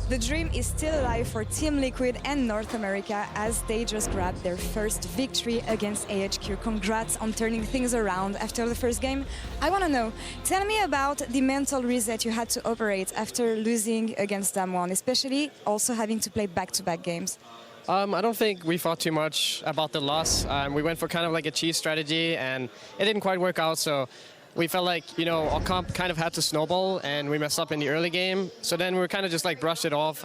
The dream is still alive for Team Liquid and North America as they just grabbed their first victory against AHQ. Congrats on turning things around after the first game. I want to know, tell me about the mental reset you had to operate after losing against DAMWON, especially also having to play back-to-back games. I don't think we thought too much about the loss. We went for kind of like a cheese strategy and it didn't quite work out, so we felt like, you know, our comp kind of had to snowball and we messed up in the early game. So then we were kind of just like brushed it off.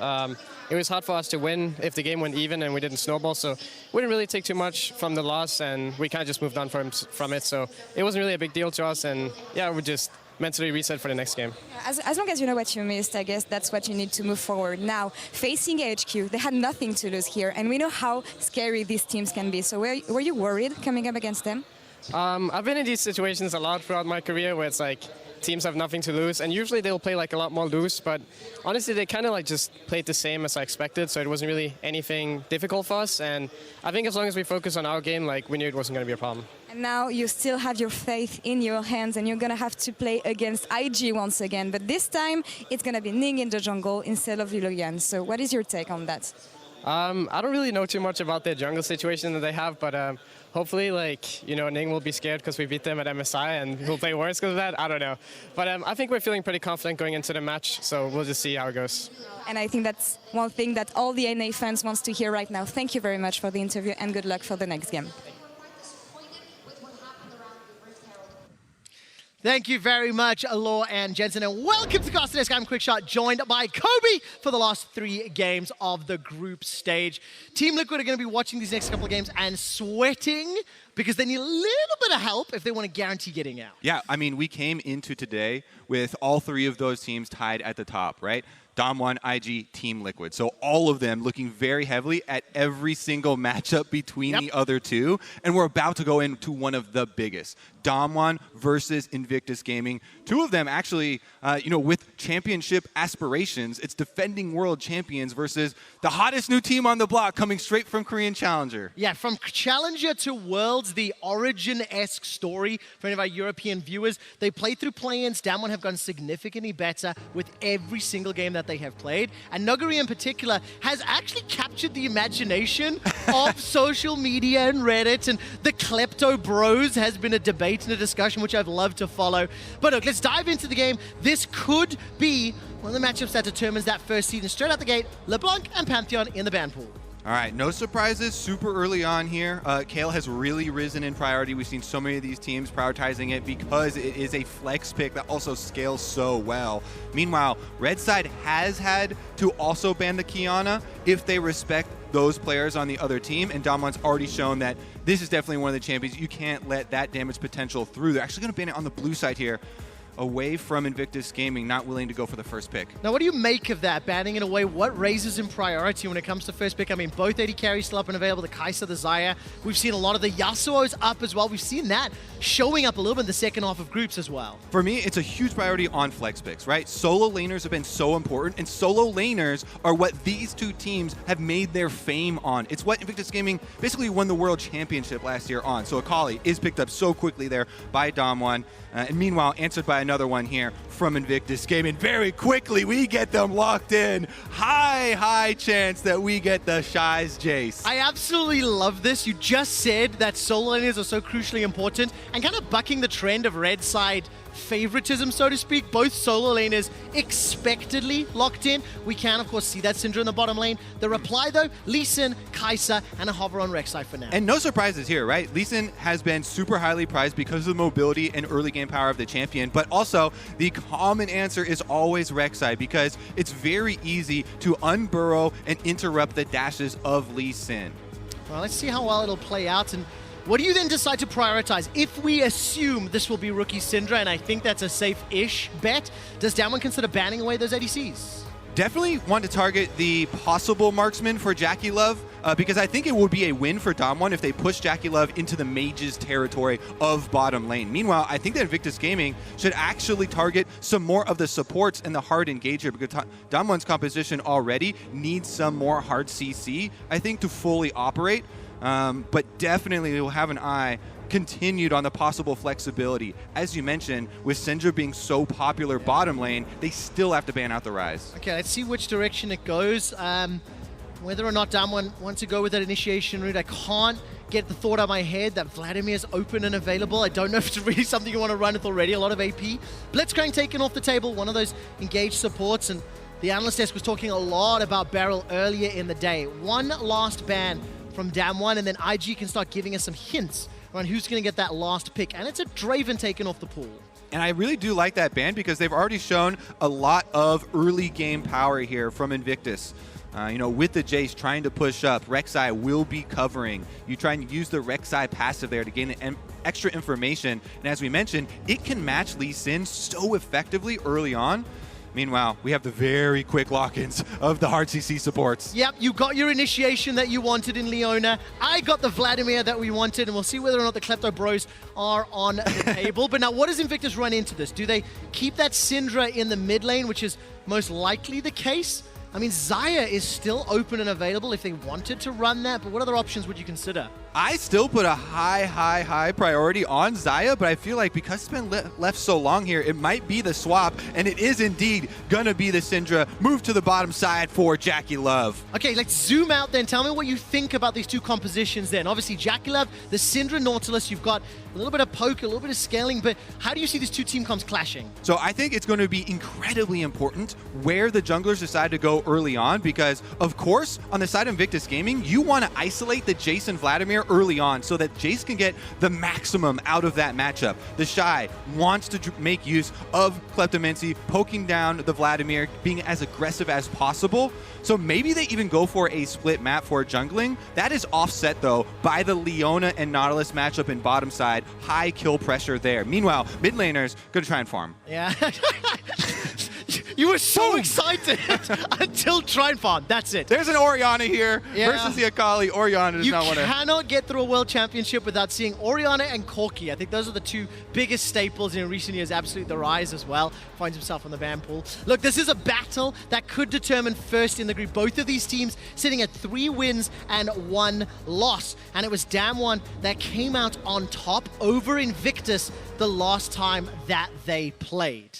It was hard for us to win if the game went even and we didn't snowball. So we didn't really take too much from the loss and we kind of just moved on from it. So it wasn't really a big deal to us. And yeah, we just mentally reset for the next game. As long as you know what you missed, I guess that's what you need to move forward. Now, facing AHQ, they had nothing to lose here. And we know how scary these teams can be. So were you worried coming up against them? I've been in these situations a lot throughout my career where it's like teams have nothing to lose and usually they'll play like a lot more loose, but honestly they kind of like just played the same as I expected, so it wasn't really anything difficult for us, and I think as long as we focus on our game, like we knew it wasn't going to be a problem. And now you still have your faith in your hands and you're going to have to play against IG once again, but this time it's going to be Ning in the jungle instead of Leona. So what is your take on that? I don't really know too much about their jungle situation that they have, but hopefully, like, you know, Ning will be scared because we beat them at MSI and he'll play worse because of that. I don't know. But I think we're feeling pretty confident going into the match, so we'll just see how it goes. And I think that's one thing that all the NA fans wants to hear right now. Thank you very much for the interview and good luck for the next game. Thank you very much, Alor and Jensen, and welcome to Cast I'm Quickshot, joined by Kobe for the last 3 games of the group stage. Team Liquid are going to be watching these next couple of games and sweating because they need a little bit of help if they want to guarantee getting out. Yeah, I mean, we came into today with all 3 of those teams tied at the top, right? DAMWON, IG, Team Liquid. So all of them looking very heavily at every single matchup between the other 2. And we're about to go into one of the biggest. DAMWON versus Invictus Gaming. 2 of them actually, you know, with championship aspirations. It's defending world champions versus the hottest new team on the block coming straight from Korean Challenger. Yeah, from Challenger to Worlds, the Origin-esque story for any of our European viewers. They played through play-ins. DAMWON have gone significantly better with every single game that they have played. And Nuguri in particular has actually captured the imagination of social media and Reddit, and the Klepto Bros has been a debate and a discussion which I've loved to follow. But look, let's dive into the game. This could be one of the matchups that determines that first seed. And straight out the gate, LeBlanc and Pantheon in the ban pool. All right, no surprises super early on here. Kayle has really risen in priority. We've seen so many of these teams prioritizing it because it is a flex pick that also scales so well. Meanwhile, Rek'Sai has had to also ban the Qiyana if they respect those players on the other team, and DAMWON's already shown that this is definitely one of the champions. You can't let that damage potential through. They're actually going to ban it on the blue side here, away from Invictus Gaming, not willing to go for the first pick. Now, what do you make of that, banning it away? What raises in priority when it comes to first pick? I mean, both AD carries still up and available, the Kai'Sa, the Xayah. We've seen a lot of the Yasuo's up as well. We've seen that showing up a little bit in the second half of groups as well. For me, it's a huge priority on flex picks, right? Solo laners have been so important, and solo laners are what these 2 teams have made their fame on. It's what Invictus Gaming basically won the World Championship last year on. So Akali is picked up so quickly there by DAMWON, and meanwhile, answered by another one here from Invictus Gaming. Very quickly, we get them locked in. High chance that we get the Shy's Jayce. I absolutely love this. You just said that solo laners are so crucially important, and kind of bucking the trend of red side favoritism, so to speak. Both solo laners expectedly locked in. We can, of course, see that Syndra in the bottom lane. The reply, though, Lee Sin, Kai'Sa, and a hover on Rek'Sai for now. And no surprises here, right? Lee Sin has been super highly prized because of the mobility and early game power of the champion, but also the common answer is always Rek'Sai because it's very easy to unburrow and interrupt the dashes of Lee Sin. Well, let's see how well it'll play out. And what do you then decide to prioritize? If we assume this will be rookie Syndra, and I think that's a safe-ish bet, does DAMWON consider banning away those ADCs? Definitely want to target the possible marksman for JackeyLove because I think it would be a win for DAMWON if they push JackeyLove into the mage's territory of bottom lane. Meanwhile, I think that Invictus Gaming should actually target some more of the supports and the hard engager because DAMWON's composition already needs some more hard CC, I think, to fully operate. But definitely we'll have an eye continued on the possible flexibility. As you mentioned, with Syndra being so popular bottom lane, they still have to ban out the Rise. Okay, let's see which direction it goes. Whether or not DAMWON wants to go with that initiation route, I can't get the thought out of my head that Vladimir's open and available. I don't know if it's really something you want to run with already. A lot of AP. Blitzcrank taken off the table, one of those engaged supports, and the analyst desk was talking a lot about BeryL earlier in the day. One last ban from DAMWON, and then IG can start giving us some hints around who's going to get that last pick, and it's a Draven taken off the pool. And I really do like that ban because they've already shown a lot of early game power here from Invictus. You know, with the Jayce trying to push up, Rek'Sai will be covering. You try and use the Rek'Sai passive there to gain extra information. And as we mentioned, it can match Lee Sin so effectively early on. Meanwhile, we have the very quick lock-ins of the hard CC supports. Yep, you got your initiation that you wanted in Leona. I got the Vladimir that we wanted, and we'll see whether or not the Klepto Bros are on the table. But now, what does Invictus run into this? Do they keep that Syndra in the mid lane, which is most likely the case? I mean, Xayah is still open and available if they wanted to run that, but what other options would you consider? I still put a high priority on Xayah, but I feel like because it's been left so long here, it might be the swap, and it is indeed gonna be the Syndra. Move to the bottom side for JackeyLove. Okay, let's zoom out then. Tell me what you think about these two compositions then. Obviously, JackeyLove, the Syndra Nautilus, you've got a little bit of poke, a little bit of scaling, but how do you see these two team comps clashing? So I think it's going to be incredibly important where the junglers decide to go early on, because of course, on the side of Invictus Gaming, you want to isolate the Jayce and Vladimir early on so that Jayce can get the maximum out of that matchup. The Shy wants to make use of Kleptomancy, poking down the Vladimir, being as aggressive as possible. So maybe they even go for a split map for jungling. That is offset though by the Leona and Nautilus matchup in bottom side. High kill pressure there. Meanwhile, mid laners gonna try and farm. Yeah. You were so excited until try and farm. That's it. There's an Orianna here versus the Akali. Orianna does not want to. You cannot get through a world championship without seeing Orianna and Corki. I think those are the two biggest staples in recent years. Absolutely, the Rise as well finds himself on the ban pool. Look, this is a battle that could determine first in the group. Both of these teams sitting at 3 wins and 1 loss. And it was DAMWON that came out on top over Invictus the last time that they played.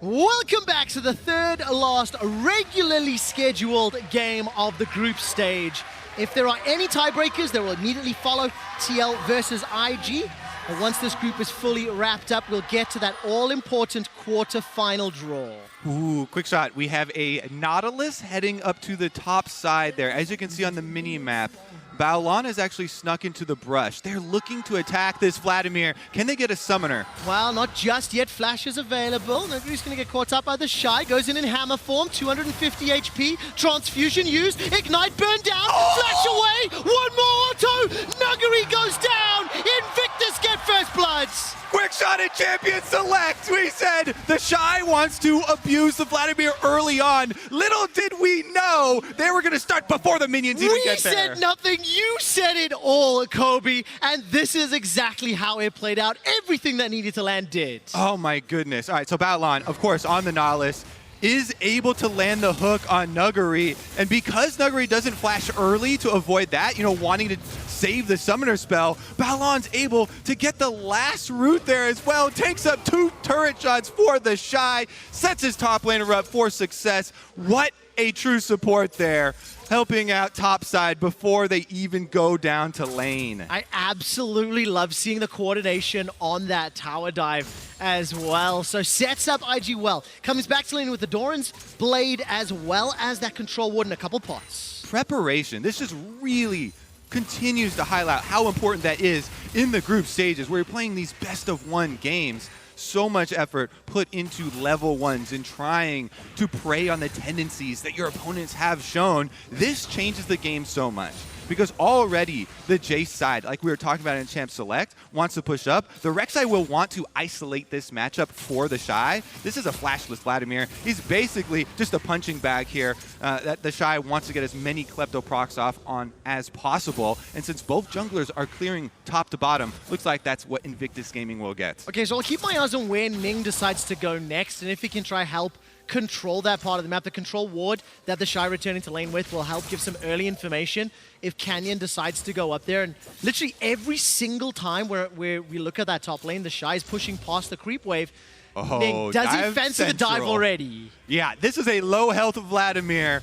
Welcome back to the third last regularly scheduled game of the group stage. If there are any tiebreakers, they will immediately follow TL versus IG. And once this group is fully wrapped up, we'll get to that all-important quarter-final draw. Ooh, quick shot. We have a Nautilus heading up to the top side there. As you can see on the mini-map, Baolan has actually snuck into the brush. They're looking to attack this Vladimir. Can they get a summoner? Well, not just yet. Flash is available. Nuguri's going to get caught up by the Shy. Goes in hammer form. 250 HP. Transfusion used. Ignite burned down. Flash away. One more auto. Nuguri goes down. Invictus get first bloods. Quick shot at Champion Select. We said the Shy wants to abuse the Vladimir early on. Little did we know they were going to start before the minions even get there. We said nothing. You said it all, Kobe. And this is exactly how it played out. Everything that needed to land did. Oh my goodness. All right, so Baolan, of course, on the Nautilus, is able to land the hook on Nuguri. And because Nuguri doesn't flash early to avoid that, you know, wanting to save the summoner spell, Baolan's able to get the last root there as well. Takes up 2 turret shots for the Shy, sets his top laner up for success. What a true support there, helping out topside before they even go down to lane. I absolutely love seeing the coordination on that tower dive as well. So sets up IG well. Comes back to lane with the Doran's Blade as well as that control ward in a couple pots. Preparation. This just really continues to highlight how important that is in the group stages where you're playing these best-of-1 games. So much effort put into level 1s and trying to prey on the tendencies that your opponents have shown. This changes the game so much. Because already the Jayce side, like we were talking about in Champ Select, wants to push up. The Rek'Sai will want to isolate this matchup for the Shy. This is a flashless Vladimir. He's basically just a punching bag here that the Shy wants to get as many Klepto procs off on as possible. And since both junglers are clearing top to bottom, looks like that's what Invictus Gaming will get. Okay, so I'll keep my eyes on where Ning decides to go next, and if he can try help control that part of the map. The control ward that the Shy returning to lane with will help give some early information if Canyon decides to go up there. And literally every single time where we look at that top lane, the Shy is pushing past the creep wave. Oh, Ning, does he fancy central. the dive already? Yeah, this is a low health Vladimir.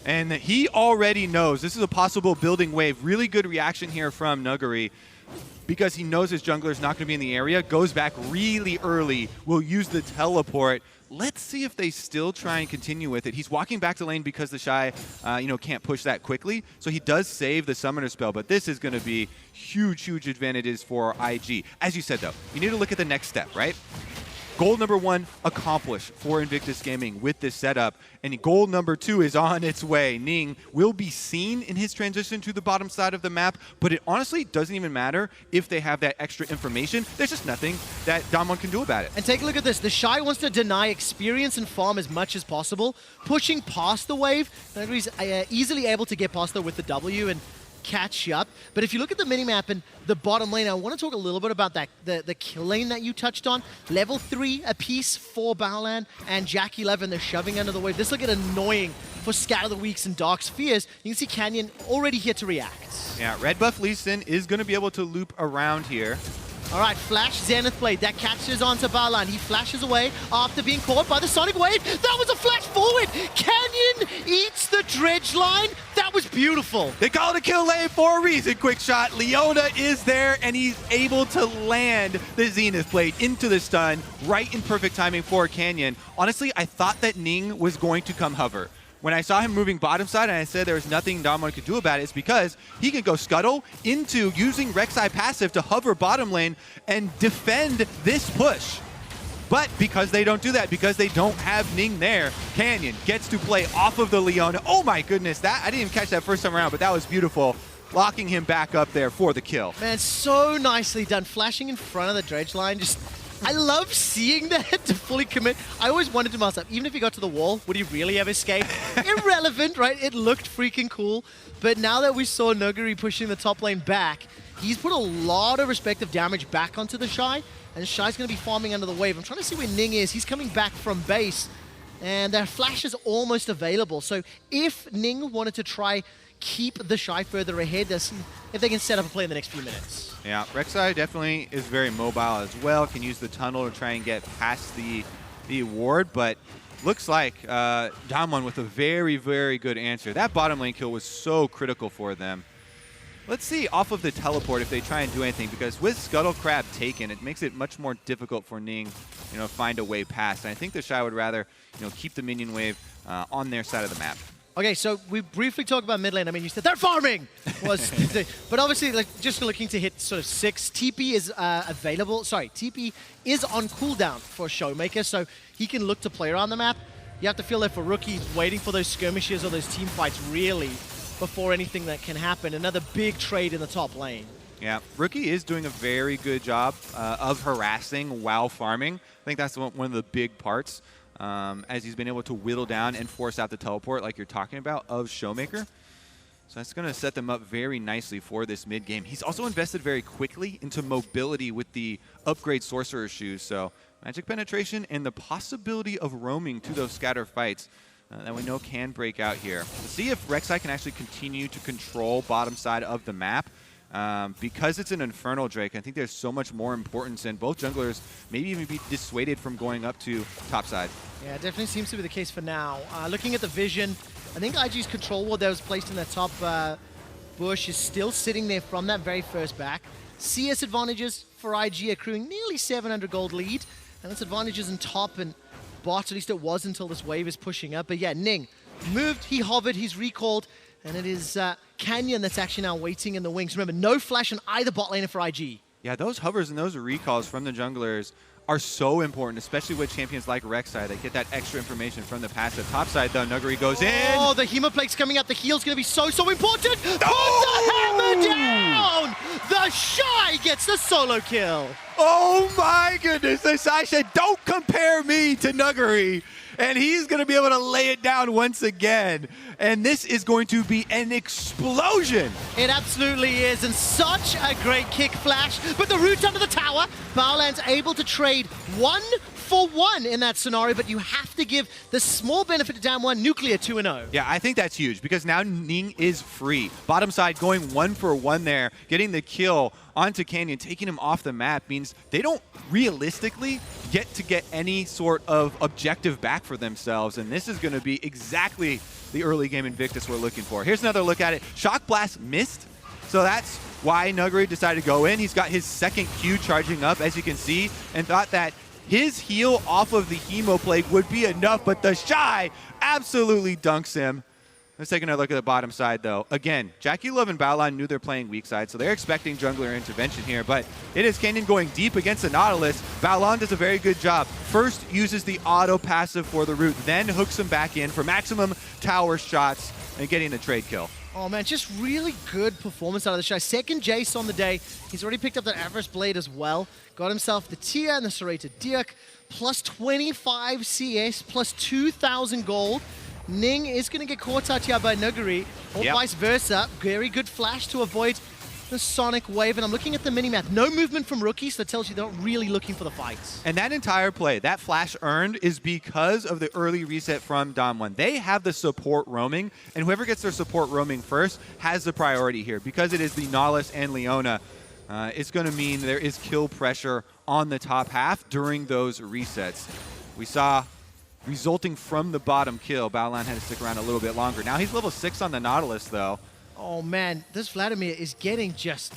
And he already knows this is a possible building wave. Really good reaction here from Nuguri, because he knows his jungler is not going to be in the area. Goes back really early. Will use the teleport. Let's see if they still try and continue with it. He's walking back to lane because the Shy, can't push that quickly. So he does save the summoner spell, but this is going to be huge advantages for IG. As you said, though, you need to look at the next step, right? Goal number 1 accomplished for Invictus Gaming with this setup, and goal number 2 is on its way. Ning will be seen in his transition to the bottom side of the map, but it honestly doesn't even matter if they have that extra information. There's just nothing that DAMWON can do about it. And take a look at this. The Shy wants to deny experience and farm as much as possible, pushing past the wave. Nuguri's easily able to get past there with the W and catch up. But if you look at the minimap and the bottom lane, I want to talk a little bit about that the kill lane that you touched on. Level 3 apiece for Baolan and JackeyLove, and they're shoving under the wave. This will get annoying for Scatter the Weaks and Dark Spheres. You can see Canyon already here to react. Yeah, Red Buff Lee Sin is going to be able to loop around here. All right, Flash Zenith Blade. That catches onto Baolan. He flashes away after being caught by the Sonic Wave. That was a flash forward. Canyon eats the dredge line. That was beautiful. They call it a kill lane for a reason. Quick shot. Leona is there, and he's able to land the Zenith Blade into the stun right in perfect timing for Canyon. Honestly, I thought that Ning was going to come hover. When I saw him moving bottom side and I said there was nothing DAMWON could do about it, it's because he can go scuttle into using Rek'Sai passive to hover bottom lane and defend this push. But because they don't do that, because they don't have Ning there, Canyon gets to play off of the Leona. Oh my goodness, I didn't even catch that first time around, but that was beautiful. Locking him back up there for the kill. Man, so nicely done. Flashing in front of the dredge line, I love seeing that to fully commit. I always wondered to myself, even if he got to the wall, would he really have escaped? Irrelevant, right? It looked freaking cool. But now that we saw Nuguri pushing the top lane back, he's put a lot of respective damage back onto the Shy, and Shy's going to be farming under the wave. I'm trying to see where Ning is. He's coming back from base, and their flash is almost available. So if Ning wanted to try keep the Shy further ahead, if they can set up a play in the next few minutes. Yeah, Rek'Sai definitely is very mobile as well. Can use the tunnel to try and get past the ward, but looks like DAMWON with a very good answer. That bottom lane kill was so critical for them. Let's see off of the teleport if they try and do anything, because with Scuttle Crab taken, it makes it much more difficult for Ning, find a way past. And I think the Shy would rather, keep the minion wave on their side of the map. Okay, so we briefly talked about mid lane. I mean, you said they're farming! But obviously, just looking to hit sort of 6. TP is available. Sorry, TP is on cooldown for ShowMaker, so he can look to play around the map. You have to feel that for Rookie, waiting for those skirmishes or those team fights, really, before anything that can happen. Another big trade in the top lane. Yeah, Rookie is doing a very good job of harassing while farming. I think that's one of the big parts. As he's been able to whittle down and force out the teleport like you're talking about of ShowMaker. So that's going to set them up very nicely for this mid game. He's also invested very quickly into mobility with the upgrade Sorcerer Shoes. So magic penetration and the possibility of roaming to those scatter fights that we know can break out here. Let's see if Rek'Sai can actually continue to control bottom side of the map. Because it's an Infernal Drake, I think there's so much more importance, and both junglers maybe even be dissuaded from going up to top side. Yeah, it definitely seems to be the case for now. Looking at the vision, I think IG's control ward that was placed in that top bush is still sitting there from that very first back. CS advantages for IG accruing nearly 700 gold lead, and that's advantages in top and bot, at least it was until this wave is pushing up. But yeah, Ning moved, he hovered, he's recalled, and it is Canyon that's actually now waiting in the wings. Remember, no flash on either bot lane for IG. Yeah, those hovers and those recalls from the junglers are so important, especially with champions like Rek'Sai that get that extra information from the passive. Top side, though, Nuguri goes in. Oh, the Hemoplague's coming up. The heal's going to be so important. Put the hammer down! The Shy gets the solo kill. Oh my goodness, the Sai said, don't compare me to Nuguri. And he's going to be able to lay it down once again. And this is going to be an explosion. It absolutely is, and such a great kick flash. But the root under the tower, Baolan's able to trade 1-for-1 in that scenario, but you have to give the small benefit to DAMWON, Nuclear 2-0. Yeah, I think that's huge because now Ning is free. Bottom side going 1-for-1 there, getting the kill onto Canyon, taking him off the map means they don't realistically get any sort of objective back for themselves, and this is going to be exactly the early game Invictus we're looking for. Here's another look at it. Shock Blast missed, so that's why Nuguri decided to go in. He's got his second Q charging up, as you can see, and thought that his heal off of the Hemoplague would be enough, but the Shy absolutely dunks him. Let's take another look at the bottom side, though. Again, JackeyLove and Baolan knew they're playing weak side, so they're expecting jungler intervention here, but it is Canyon going deep against the Nautilus. Baolan does a very good job. First uses the auto passive for the root, then hooks him back in for maximum tower shots and getting the trade kill. Oh man, just really good performance out of the Shy. Second Jayce on the day. He's already picked up that Avarice Blade as well. Got himself the Tia and the Serrated Dirk, plus 25 CS, plus 2,000 gold. Ning is going to get caught out here by Nuguri, or vice versa. Very good flash to avoid the Sonic Wave, and I'm looking at the minimap. No movement from rookies, so that tells you they're not really looking for the fights. And that entire play, that flash earned, is because of the early reset from DAMWON. They have the support roaming, and whoever gets their support roaming first has the priority here. Because it is the Nautilus and Leona, it's going to mean there is kill pressure on the top half during those resets. We saw, resulting from the bottom kill, Baolan had to stick around a little bit longer. Now he's level 6 on the Nautilus, though. Oh man, this Vladimir is getting just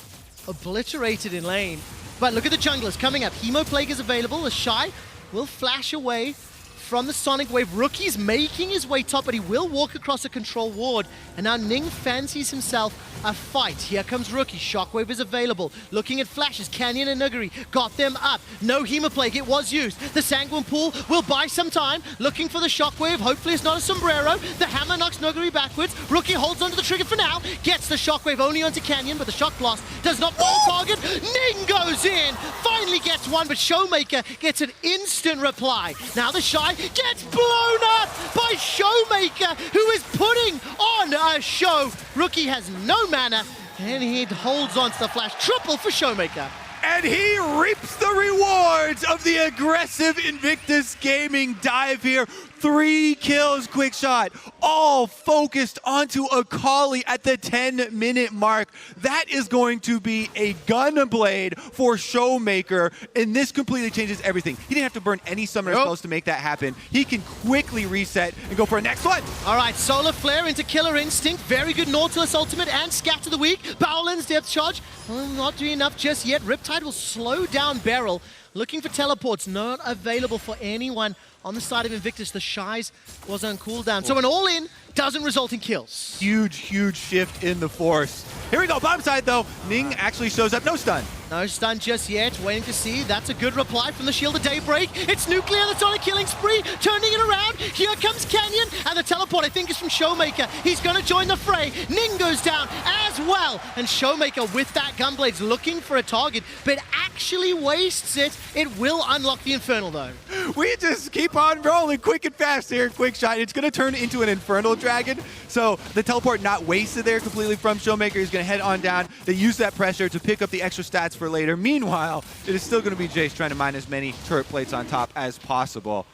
obliterated in lane. But look at the junglers coming up. Hemoplague is available. The Shy will flash away from the Sonic Wave. Rookie's making his way top, but he will walk across a control ward. And now Ning fancies himself a fight. Here comes Rookie. Shockwave is available. Looking at flashes. Canyon and Nuguri got them up. No Hemoplague. It was used. The Sanguine Pool will buy some time. Looking for the Shockwave. Hopefully it's not a sombrero. The hammer knocks Nuguri backwards. Rookie holds onto the trigger for now. Gets the Shockwave only onto Canyon, but the Shock Blast does not find target. Ning goes in. Finally gets one, but ShowMaker gets an instant reply. Now the Shy gets blown up by ShowMaker, who is putting on a show. Rookie has no mana, and he holds on to the flash. Triple for ShowMaker. And he reaps the rewards of the aggressive Invictus Gaming dive here. 3 kills, quick shot, all focused onto Akali at the 10-minute mark. That is going to be a gun blade for ShowMaker, and this completely changes everything. He didn't have to burn any summoner spells to make that happen. He can quickly reset and go for a next one. All right, Solar Flare into Killer Instinct. Very good Nautilus ultimate and Scatter the Weak. Baolan's depth charge, not doing enough just yet. Riptide will slow down BeryL. Looking for teleports, not available for anyone on the side of Invictus. The Shies was on cooldown. So an all-in doesn't result in kills. Huge shift in the force. Here we go, bottom side though. Ning actually shows up, no stun. No stun just yet, waiting to see. That's a good reply from the Shield of Daybreak. It's Nuclear that's on a killing spree, turning it around. Here comes Canyon, and the teleport, I think, is from ShowMaker. He's going to join the fray. Ning goes down as well. And ShowMaker with that Gunblade's looking for a target, but actually wastes it. It will unlock the Infernal, though. We just keep on rolling quick and fast here. Quick shot. It's going to turn into an Infernal Dragon. So the teleport not wasted there completely from ShowMaker. He's going to head on down. They use that pressure to pick up the extra stats for later. Meanwhile, it is still going to be Jayce trying to mine as many turret plates on top as possible.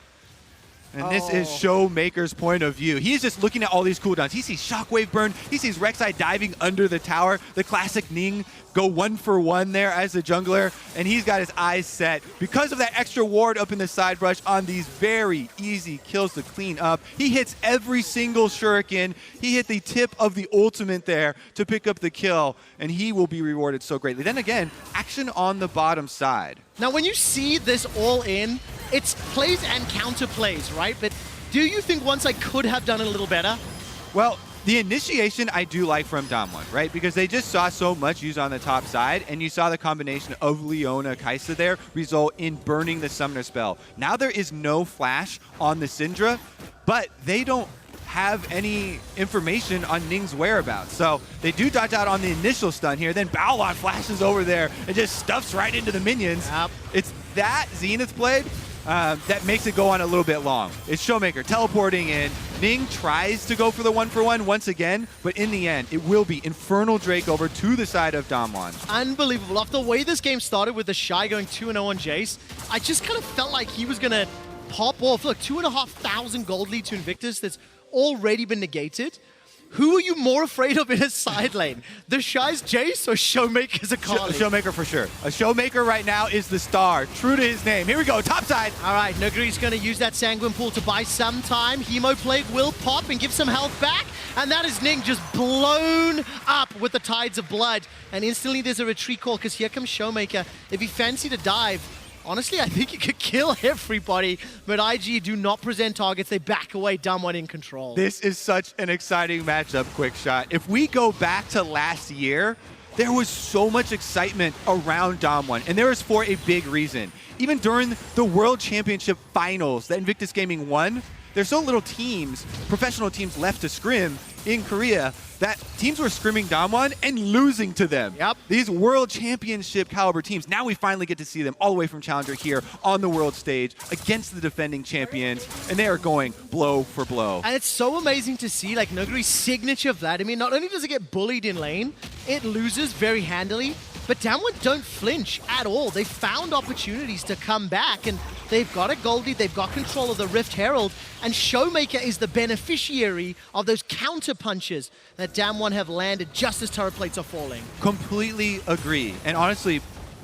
And this is ShowMaker's point of view. He's just looking at all these cooldowns. He sees Shockwave burn. He sees Rek'Sai diving under the tower. The classic Ning go 1-for-1 there as the jungler. And he's got his eyes set because of that extra ward up in the side brush on these very easy kills to clean up. He hits every single shuriken. He hit the tip of the ultimate there to pick up the kill. And he will be rewarded so greatly. Then again, action on the bottom side. Now, when you see this all in, it's plays and counter plays, right? But do you think once I could have done it a little better? Well, The initiation I do like from DAMWON, right? Because they just saw so much used on the top side, and you saw the combination of Leona, Kai'Sa there result in burning the summoner spell. Now there is no flash on the Syndra, but they don't have any information on Ning's whereabouts. So they do dodge out on the initial stun here, then Baolan flashes over there and just stuffs right into the minions. Yep. It's that Zenith Blade that makes it go on a little bit long. It's ShowMaker teleporting in. Ning tries to go for the 1-for-1 once again, but in the end, it will be Infernal Drake over to the side of DAMWON. Unbelievable. After the way this game started with the Shy going 2-0 on Jayce, I just kind of felt like he was going to pop off. Look, 2,500 gold lead to Invictus that's already been negated. Who are you more afraid of in a side lane? The Shy's Jayce or ShowMaker's Akali? ShowMaker for sure. A ShowMaker right now is the star, true to his name. Here we go, top side. All right, Nuguri's going to use that Sanguine Pool to buy some time. Hemo Plague will pop and give some health back. And that is Ning just blown up with the Tides of Blood. And instantly there's a retreat call because here comes ShowMaker. If he fancied a dive, honestly, I think he could kill everybody, but IG do not present targets. They back away, DAMWON in control. This is such an exciting matchup, Quick Shot. If we go back to last year, there was so much excitement around DAMWON, and there was for a big reason. Even during the World Championship Finals that Invictus Gaming won, there's so little teams, professional teams left to scrim in Korea, that teams were scrimming DAMWON and losing to them. Yep. These World Championship caliber teams, now we finally get to see them all the way from Challenger here on the world stage against the defending champions, and they are going blow for blow. And it's so amazing to see, like, Nuguri's signature Vladimir, not only does it get bullied in lane, it loses very handily, but DAMWON don't flinch at all. They found opportunities to come back, and they've got a gold lead, they've got control of the Rift Herald, and ShowMaker is the beneficiary of those counter punches that DAMWON have landed just as turret plates are falling. Completely agree. And honestly,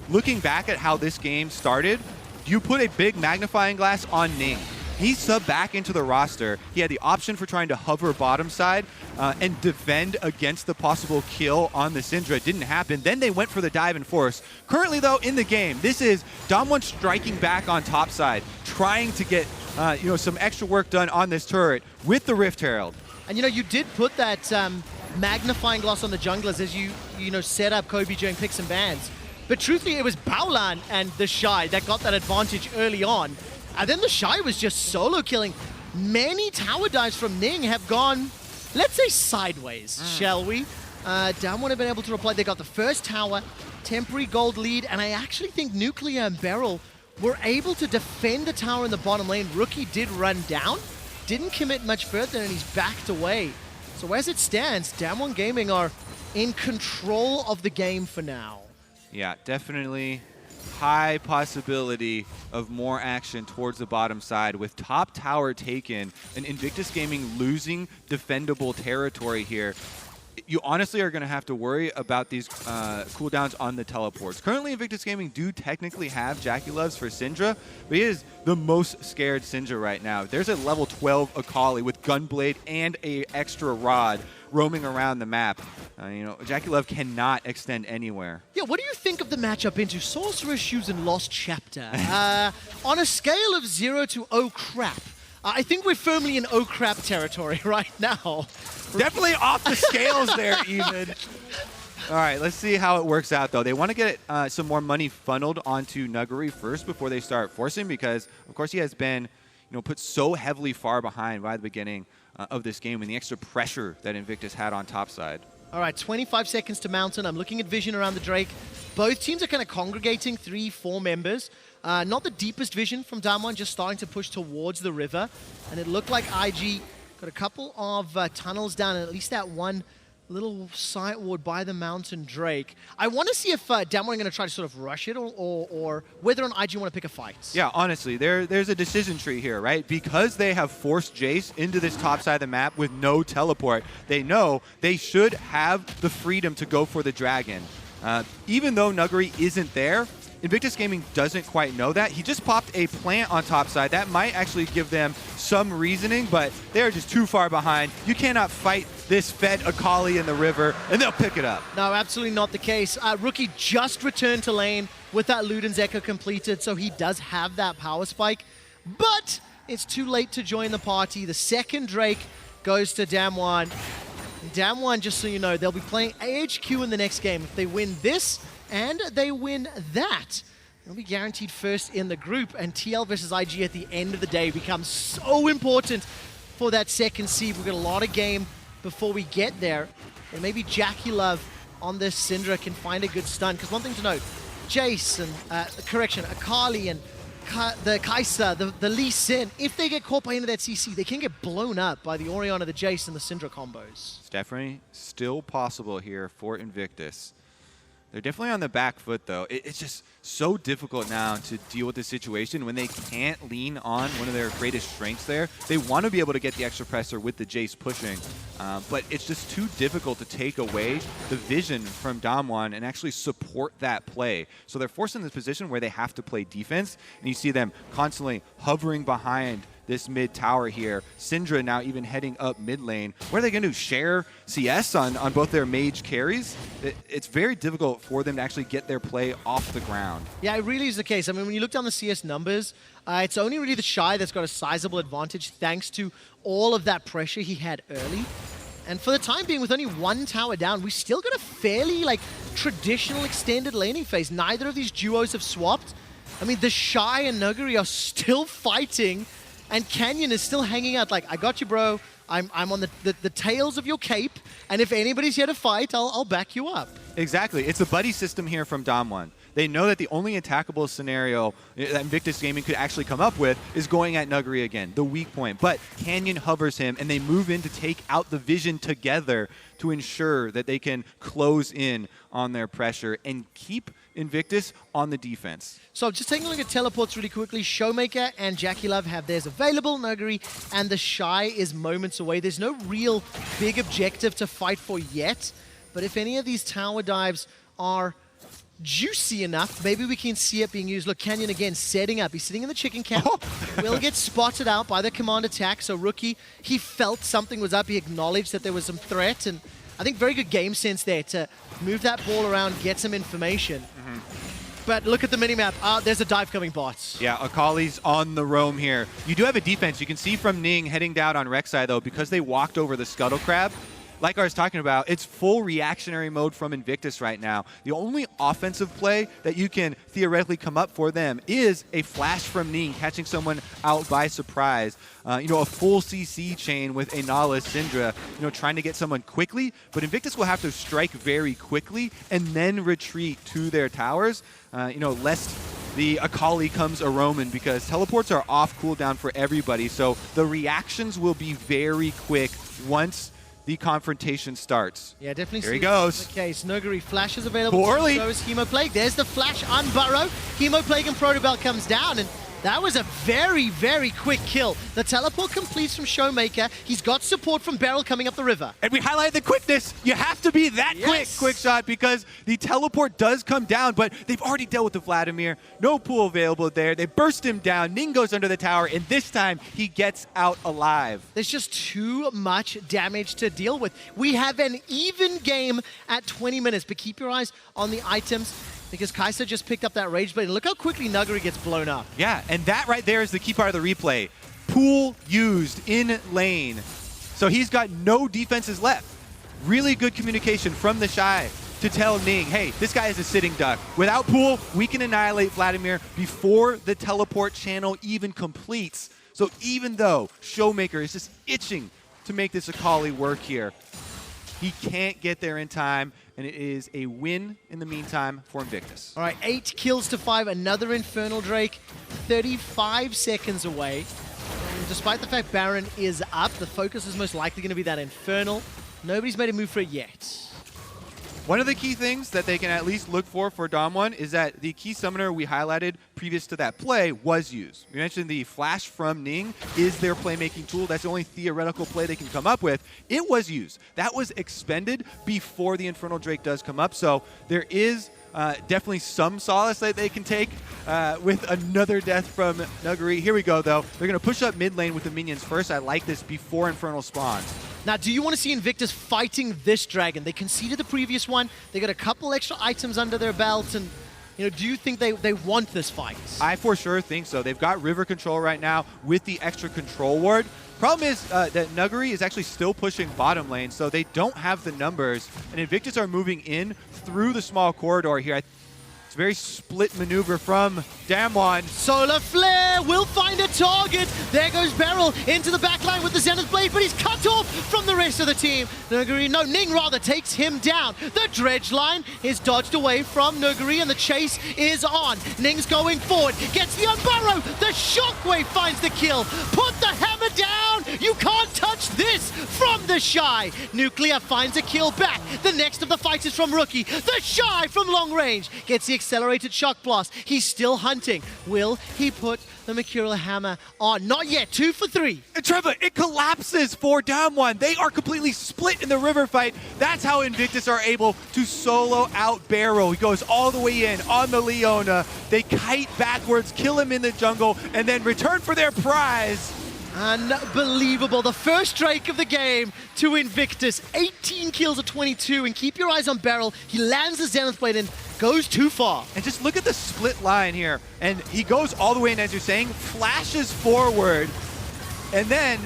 looking back at how this game started, you put a big magnifying glass on Ning. He subbed back into the roster. He had the option for trying to hover bottom side and defend against the possible kill on the Syndra. It didn't happen. Then they went for the dive and force. Currently, though, in the game, this is DAMWON striking back on top side, trying to get some extra work done on this turret with the Rift Herald. And you did put that magnifying glass on the junglers as you set up Kobe during picks and bans. But truthfully, it was Baolan and the Shy that got that advantage early on. And then the Shy was just solo killing. Many tower dives from Ning have gone, let's say, sideways, shall we? DAMWON have been able to reply. They got the first tower, temporary gold lead, and I actually think Nuclear and BeryL were able to defend the tower in the bottom lane. Rookie did run down, didn't commit much further, and he's backed away. So as it stands, DAMWON Gaming are in control of the game for now. Yeah, definitely high possibility of more action towards the bottom side with top tower taken and Invictus Gaming losing defendable territory here. You honestly are going to have to worry about these cooldowns on the teleports. Currently, Invictus Gaming do technically have JackeyLoves for Syndra, but he is the most scared Syndra right now. There's a level 12 Akali with Gunblade and a extra rod roaming around the map. JackeyLove cannot extend anywhere. Yeah, what do you think of the matchup into Sorcerer's Shoes and Lost Chapter? On a scale of 0 to oh crap, I think we're firmly in oh crap territory right now. Definitely off the scales there, even. All right, let's see how it works out, though. They want to get some more money funneled onto Nuguri first before they start forcing, because, of course, he has been put so heavily far behind by the beginning of this game and the extra pressure that Invictus had on top side. All right, 25 seconds to Mountain. I'm looking at vision around the Drake. Both teams are kind of congregating 3-4 members. Not the deepest vision from DAMWON, just starting to push towards the river. And it looked like IG got a couple of tunnels down, and at least that one little side ward by the Mountain Drake. I want to see if DAMWON are going to try to sort of rush it or whether or not IG want to pick a fight. Yeah, honestly, there's a decision tree here, right? Because they have forced Jayce into this top side of the map with no teleport, they know they should have the freedom to go for the dragon. Even though Nuguri isn't there, Invictus Gaming doesn't quite know that. He just popped a plant on top side. That might actually give them some reasoning, but they're just too far behind. You cannot fight this fed Akali in the river, and they'll pick it up. No, absolutely not the case. Rookie just returned to lane with that Luden's Echo completed, so he does have that power spike, but it's too late to join the party. The second Drake goes to DAMWON. DAMWON, just so you know, they'll be playing AHQ in the next game. If they win this and they win that, they'll be guaranteed first in the group, and TL versus IG at the end of the day becomes so important for that second seed. We've got a lot of game before we get there, and maybe JackeyLove on this Syndra can find a good stun, because one thing to note, Jayce and, Akali and the Kaisa, the Lee Sin, if they get caught by into that CC, they can get blown up by the Orianna, the Jayce, and the Syndra combos. It's definitely still possible here for Invictus. They're definitely on the back foot, though. It's just so difficult now to deal with the situation when they can't lean on one of their greatest strengths there. They want to be able to get the extra pressure with the Jayce pushing, but it's just too difficult to take away the vision from DAMWON and actually support that play. So they're forced in this position where they have to play defense, and you see them constantly hovering behind this mid tower here. Syndra now even heading up mid lane. What are they going to do? Share CS on both their mage carries? It's very difficult for them to actually get their play off the ground. Yeah, it really is the case. I mean, when you look down the CS numbers, it's only really the Shy that's got a sizable advantage thanks to all of that pressure he had early. And for the time being, with only one tower down, we still got a fairly traditional extended laning phase. Neither of these duos have swapped. I mean, the Shy and Nuguri are still fighting, and Canyon is still hanging out like, I got you, bro. I'm on the tails of your cape, and if anybody's here to fight, I'll back you up. Exactly. It's a buddy system here from DAMWON. They know that the only attackable scenario that Invictus Gaming could actually come up with is going at Nuguri again, the weak point. But Canyon hovers him, and they move in to take out the vision together to ensure that they can close in on their pressure and keep Invictus on the defense. So just taking a look at teleports really quickly. ShowMaker and JackeyLove have theirs available. Nuguri and the Shy is moments away. There's no real big objective to fight for yet. But if any of these tower dives are juicy enough, maybe we can see it being used. Look, Canyon again setting up. He's sitting in the chicken camp. Will get spotted out by the command attack. So Rookie, he felt something was up. He acknowledged that there was some threat, and I think very good game sense there to move that ball around, get some information. But look at the minimap. There's a dive coming bots. Yeah, Akali's on the roam here. You do have a defense. You can see from Ning heading down on Rek'Sai, though, because they walked over the Scuttle Crab. Like I was talking about, it's full reactionary mode from Invictus right now. The only offensive play that you can theoretically come up for them is a flash from Ning, catching someone out by surprise. A full CC chain with a Nautilus Syndra, trying to get someone quickly. But Invictus will have to strike very quickly and then retreat to their towers, lest the Akali comes a Roman, because teleports are off cooldown for everybody. So the reactions will be very quick once the confrontation starts. Yeah, definitely. Here he goes. The case. Nuguri flash is available. Poorly. So is Hemoplague. There's the flash on Burrow. Hemoplague and Protobell comes down, and that was a very, very quick kill. The teleport completes from ShowMaker. He's got support from BeryL coming up the river. And we highlighted the quickness. You have to be that quick shot, because the teleport does come down, but they've already dealt with the Vladimir. No pool available there. They burst him down. Ning goes under the tower, and this time he gets out alive. There's just too much damage to deal with. We have an even game at 20 minutes, but keep your eyes on the items, because Kaisa just picked up that Rage Blade. And look how quickly Nuguri gets blown up. Yeah, and that right there is the key part of the replay. Pool used in lane. So he's got no defenses left. Really good communication from the Shy to tell Ning, hey, this guy is a sitting duck. Without Pool, we can annihilate Vladimir before the teleport channel even completes. So even though ShowMaker is just itching to make this Akali work here, he can't get there in time, and it is a win in the meantime for Invictus. All right, 8 kills to 5. Another Infernal Drake, 35 seconds away. And despite the fact Baron is up, the focus is most likely going to be that Infernal. Nobody's made a move for it yet. One of the key things that they can at least look for DAMWON is that the key summoner we highlighted previous to that play was used. We mentioned the flash from Ning is their playmaking tool. That's the only theoretical play they can come up with. It was used. That was expended before the Infernal Drake does come up. So there is definitely some solace that they can take with another death from Nuguri. Here we go, though. They're going to push up mid lane with the minions first. I like this before Infernal spawns. Now, do you want to see Invictus fighting this dragon? They conceded the previous one. They got a couple extra items under their belt, and do you think they want this fight? I for sure think so. They've got river control right now with the extra control ward. Problem is that Nuguri is actually still pushing bottom lane, so they don't have the numbers. And Invictus are moving in through the small corridor here. It's a very split maneuver from DAMWON. Solar Flare will find a target. There goes BeryL into the back line with the Zenith Blade, but he's cut off from the rest of the team. Ning rather takes him down. The dredge line is dodged away from Nuguri, and the chase is on. Ning's going forward, gets the unburrow. The shockwave finds the kill. Put the hammer down. You can't touch this from the Shy. Nuclear finds a kill back. The next of the fights is from Rookie. The Shy from long range gets the accelerated shock blast. He's still hunting. Will he put the Mercurial Hammer on? Not yet. 2 for 3. And Trevor, it collapses for DAMWON. They are completely split in the river fight. That's how Invictus are able to solo out BeryL. He goes all the way in on the Leona. They kite backwards, kill him in the jungle, and then return for their prize. Unbelievable. The first strike of the game to Invictus. 18 kills at 22. And keep your eyes on BeryL. He lands the Zenith Blade and goes too far. And just look at the split line here. And he goes all the way in, as you're saying, flashes forward. And then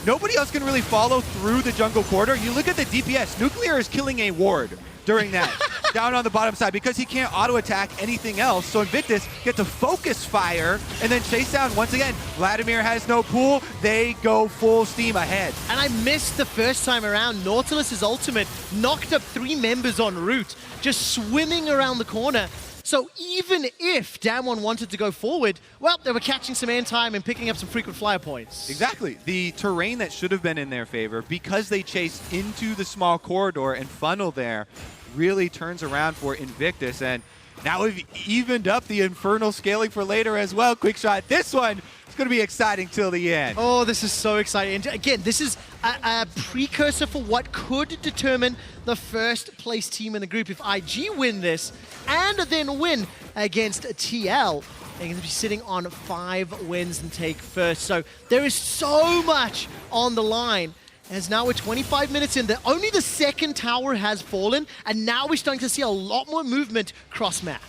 nobody else can really follow through the jungle corridor. You look at the DPS. Nuclear is killing a ward during that. Down on the bottom side because he can't auto-attack anything else. So Invictus get to focus fire and then chase down once again. Vladimir has no pool. They go full steam ahead. And I missed the first time around. Nautilus's ultimate knocked up 3 members en route, just swimming around the corner. So even if DAMWON wanted to go forward, well, they were catching some airtime and picking up some frequent flyer points. Exactly. The terrain that should have been in their favor, because they chased into the small corridor and funnel there, really turns around for Invictus. And now we've evened up the infernal scaling for later as well. Quick shot. This one is going to be exciting till the end. Oh, this is so exciting. And again, this is a precursor for what could determine the first place team in the group. If IG win this and then win against TL, they're going to be sitting on 5 wins and take first. So there is so much on the line. As now we're 25 minutes in, only the second tower has fallen, and now we're starting to see a lot more movement cross-map.